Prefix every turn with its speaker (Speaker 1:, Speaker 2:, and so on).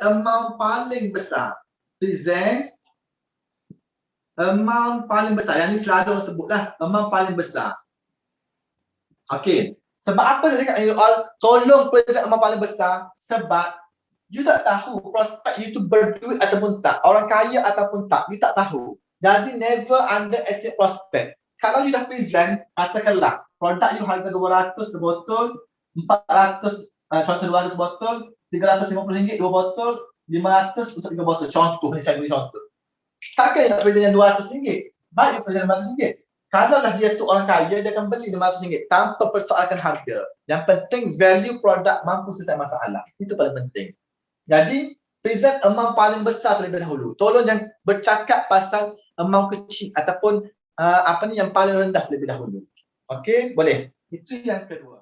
Speaker 1: amount paling besar. Present amount paling besar. Yang ni selalu orang sebutlah amount paling besar. Okey. Sebab apa saya cakap you all tolong present amount paling besar? Sebab you tak tahu prospek you tu berduit ataupun tak. Orang kaya ataupun tak. You tak tahu. Jadi never underestimate prospek. Kalau you dah present, katakanlah produk you harga 200 sebotol, 400 contoh 200 botol, RM350 2 botol, 500 untuk 3 botol. Contoh ni saya beri contoh. Takkan you nak present yang RM200? Baik you present RM500. Kalau dah dia tu orang kaya, dia akan beli RM500 tanpa persoalkan harga. Yang penting value produk mampu selesai masalah. Itu paling penting. Jadi present amount paling besar terlebih dahulu. Tolong jangan bercakap pasal amount kecil ataupun yang paling rendah terlebih dahulu. Okey, boleh. Itu yang kedua.